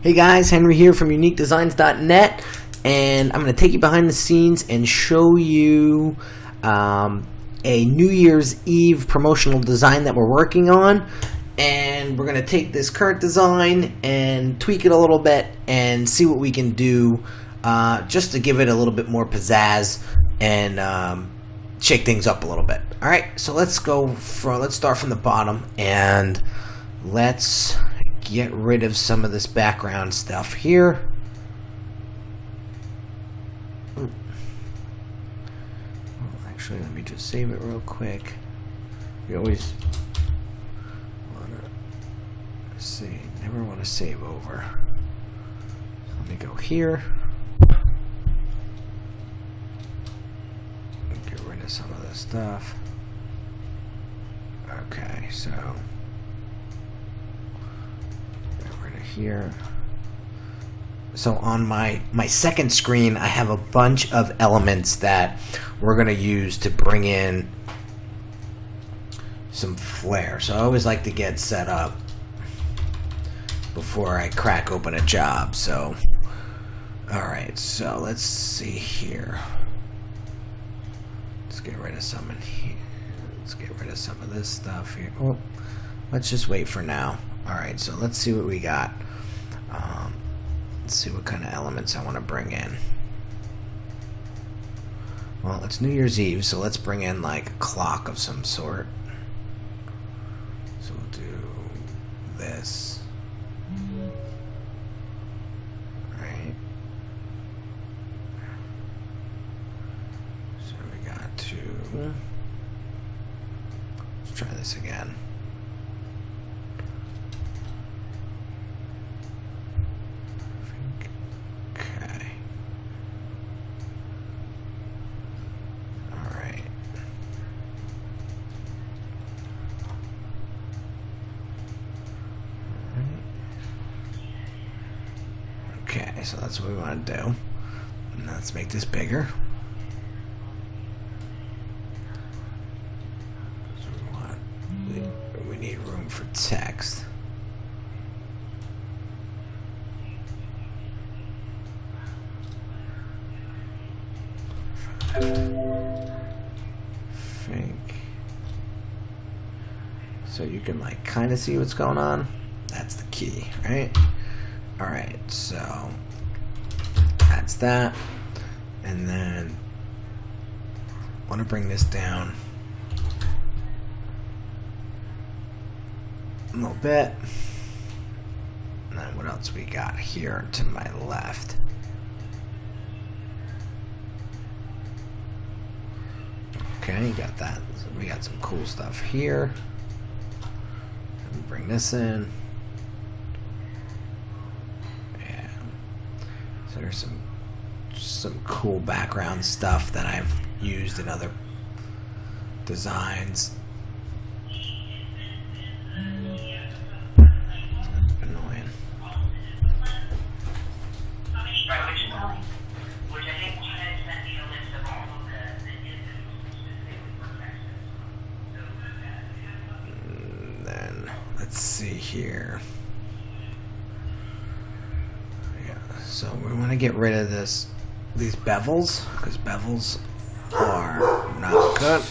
Hey guys, Henry here from uniquedesigns.net, and I'm going to take you behind the scenes and show you a New Year's Eve promotional design that we're working on. And we're going to take this current design and tweak it a little bit and see what we can do just to give it a little bit more pizzazz and shake things up a little bit. Alright, so let's start from the bottom and let's get rid of some of this background stuff here. Well, actually, let me just save it real quick. We always never want to save over. Let me go here. Get rid of some of this stuff. Okay, so here. So on my second screen, I have a bunch of elements that we're going to use to bring in some flair. So I always like to get set up before I crack open a job. So alright, so let's see here. Let's get rid of some in here. Let's get rid of some of this stuff here. Oh, let's just wait for now. Alright, so let's see what we got. Let's see what kind of elements I want to bring in. Well, it's New Year's Eve, so let's bring in like a clock of some sort. So we'll do this. Right. So we got to... Let's try this again. Okay, so that's what we want to do. And let's make this bigger. So we need room for text. So you can like kind of see what's going on. That's the key, right? Alright, so that's that. And then I want to bring this down a little bit. And then what else we got here to my left? Okay, you got that. So we got some cool stuff here. Bring this in. Yeah. So there's some cool background stuff that I've used in other designs. Annoying. Let's see here. Yeah, so we want to get rid of these bevels, because bevels are not good.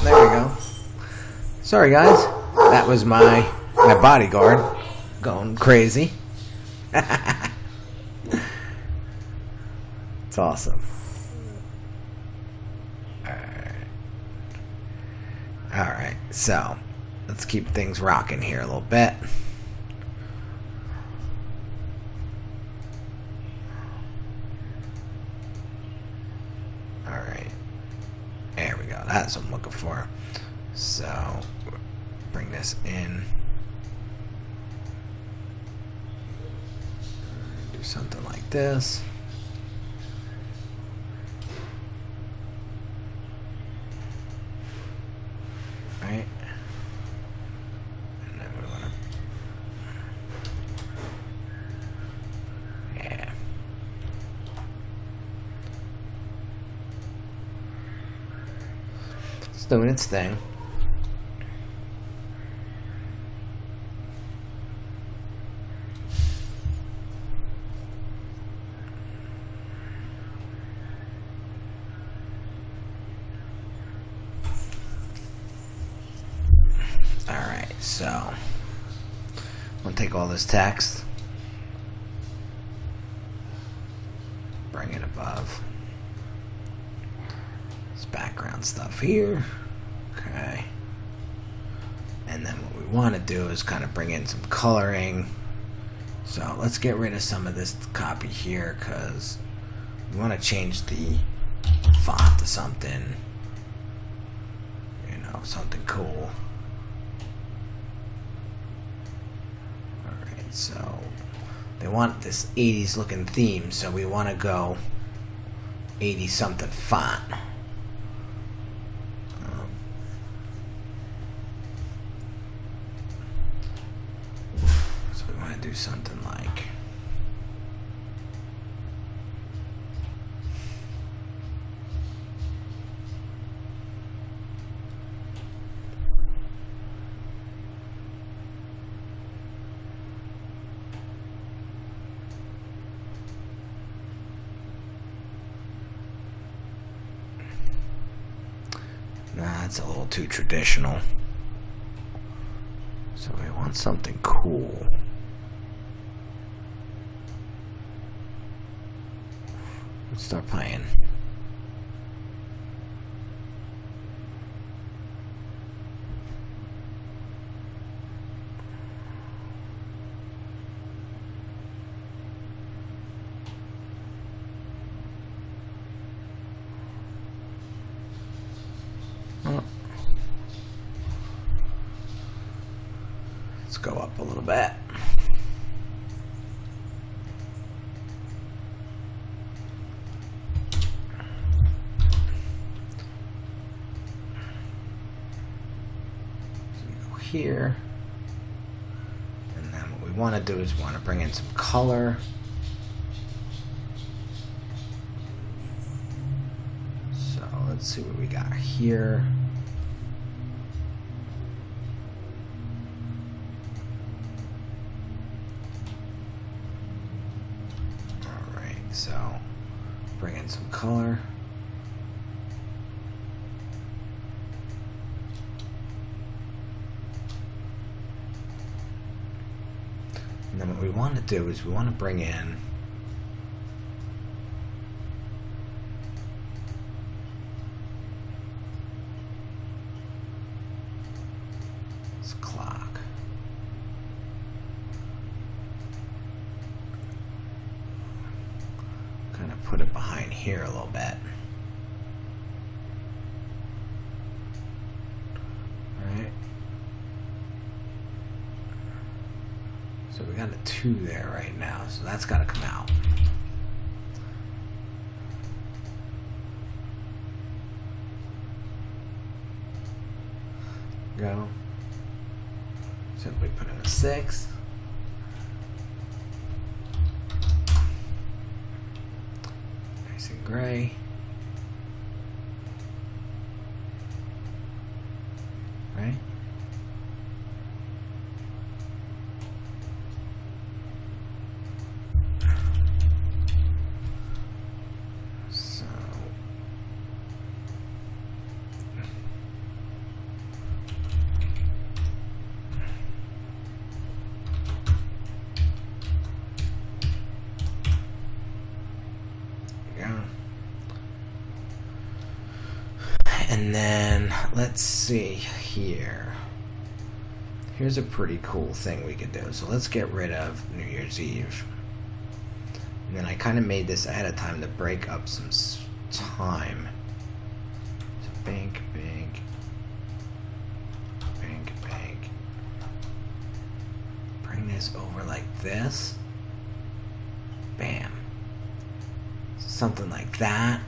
There we go. Sorry guys, that was my bodyguard going crazy. It's awesome. Alright, so let's keep things rocking here a little bit. Alright. There we go. That's what I'm looking for. So, bring this in. Do something like this. Right. Doing its thing. So I'm gonna take all this text, bring it above this background stuff here. Okay. And then what we want to do is kind of bring in some coloring. So let's get rid of some of this copy here because we want to change the font to something, you know, something cool. Alright, so they want this 80s looking theme, so we want to go 80 something font. So we want to do something like that's a little too traditional. So we want something cool. Let's start playing. Let's go up a little bit. So we go here. And then what we want to do is we want to bring in some color. So let's see what we got here. So, bring in some color. And then what we want to do is we want to bring in this clock. Kind of put it behind here a little bit. Alright. So we got a 2 there right now, so that's got to come out. Go. Simply put in a 6. Gray. Right? So yeah. And then let's see here. Here's a pretty cool thing we could do. So let's get rid of New Year's Eve. And then I kind of made this ahead of time to break up some time. So bank, bank, bank, bank. Bring this over like this. Bam. Something like that.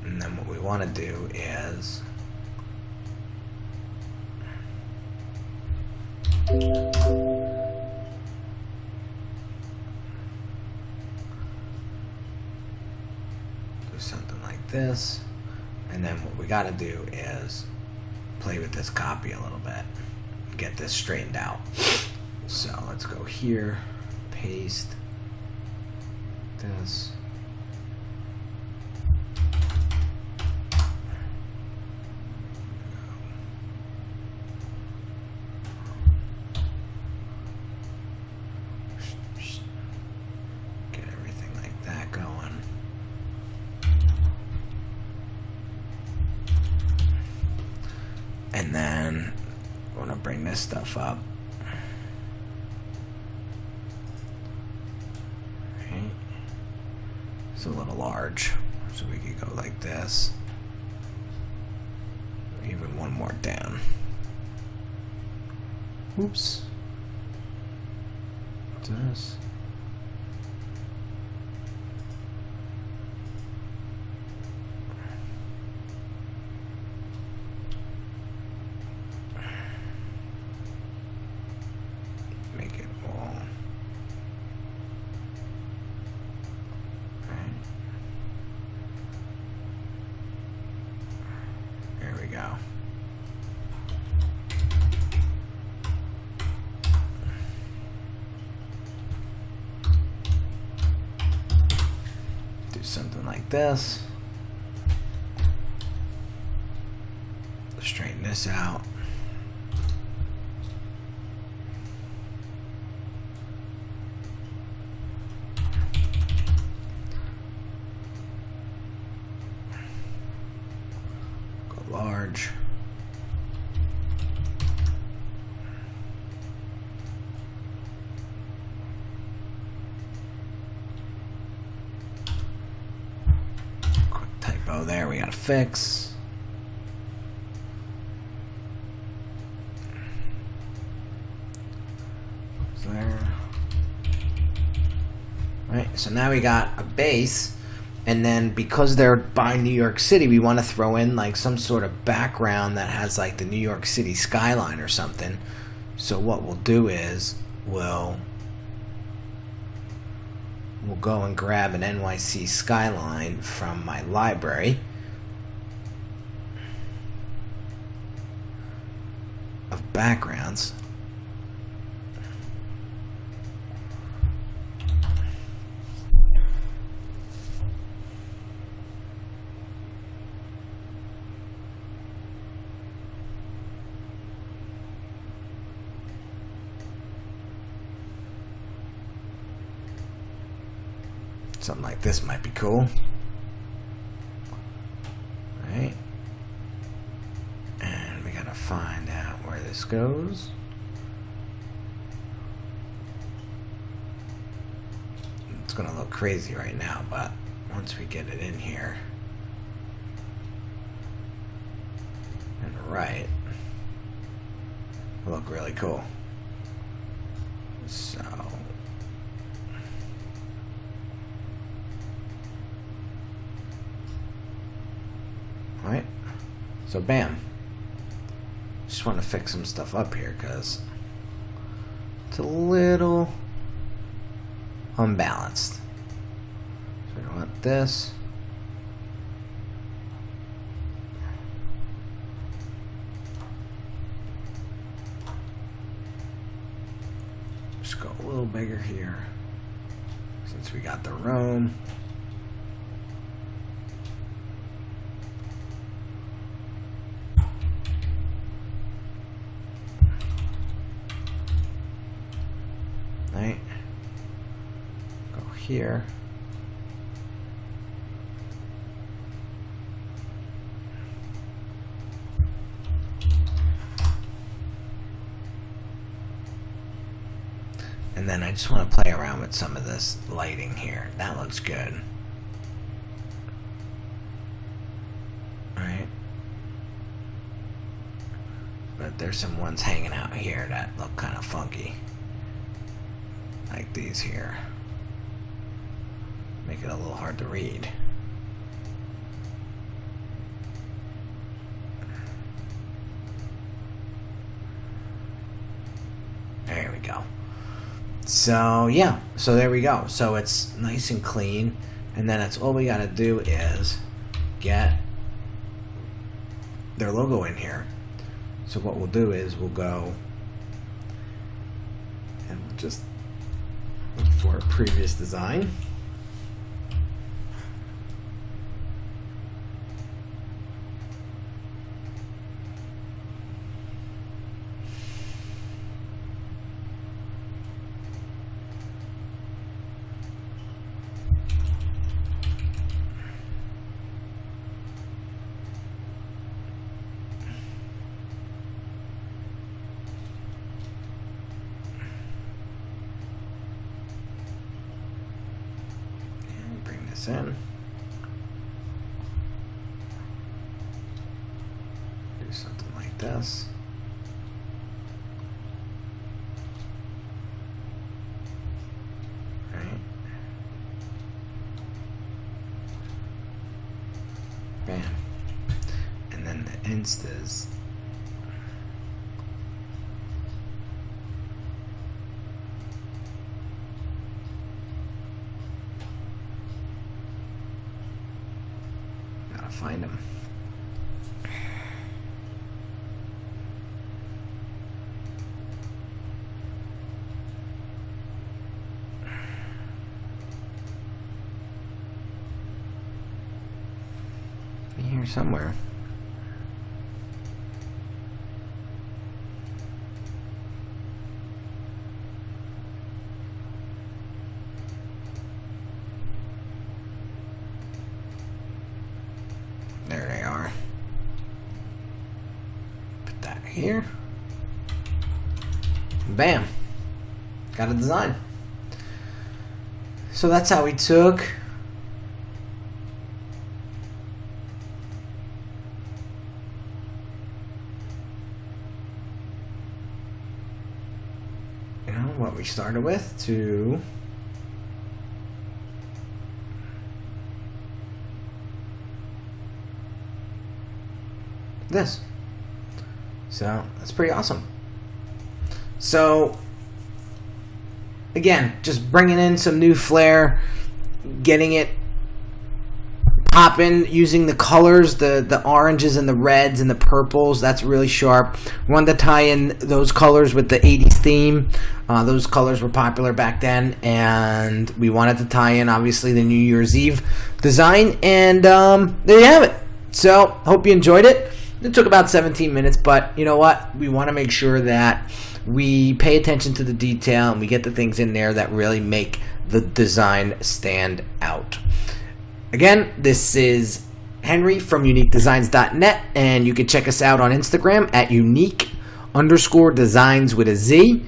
And then what we want to do is do something like this. And then what we got to do is play with this copy a little bit. Get this straightened out. So let's go here, paste this. And then I'm gonna bring this stuff up. Right. It's a little large, so we could go like this. Even one more down. Oops. What's this? Make it all. Right. There we go. Something like this. Straighten this out. Go large. Oh, there we gotta fix. There. Right, so now we got a base, and then because they're by New York City, we want to throw in like some sort of background that has like the New York City skyline or something. So what we'll do is we'll go and grab an NYC skyline from my library of backgrounds. Something like this might be cool. Right? And we gotta find out where this goes. It's gonna look crazy right now, but once we get it in here and right, it'll look really cool. So right, so bam. Just want to fix some stuff up here because it's a little unbalanced. So we want this. Just go a little bigger here since we got the room. Right, go here. And then I just want to play around with some of this lighting here. That looks good. Right? But there's some ones hanging out here that look kind of funky. Like these here. Make it a little hard to read. There we go. So yeah, so there we go. So it's nice and clean, and then it's all we gotta do is get their logo in here. So what we'll do is we'll go and we'll just look for a previous design. this in. Do something like this. Right. Bam. And then the instas. Gotta find them. Here somewhere. There they are. Put that here. Bam. Got a design. So that's how we took what we started with to this. So that's pretty awesome. So again, just bringing in some new flair, getting it popping, using the colors, the oranges and the reds and the purples. That's really sharp. Wanted to tie in those colors with the 80s theme. Those colors were popular back then, and we wanted to tie in obviously the New Year's Eve design, and there you have it. So hope you enjoyed it. It took about 17 minutes, but you know what? We want to make sure that we pay attention to the detail and we get the things in there that really make the design stand out. Again, this is Henry from uniquedesigns.net, and you can check us out on Instagram at unique_designs with a Z,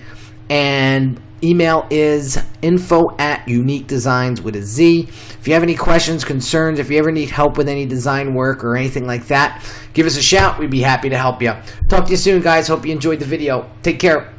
and email is info@uniquedesigns with a Z. If you have any questions, concerns, if you ever need help with any design work or anything like that, give us a shout. We'd be happy to help you. Talk to you soon, guys. Hope you enjoyed the video. Take care.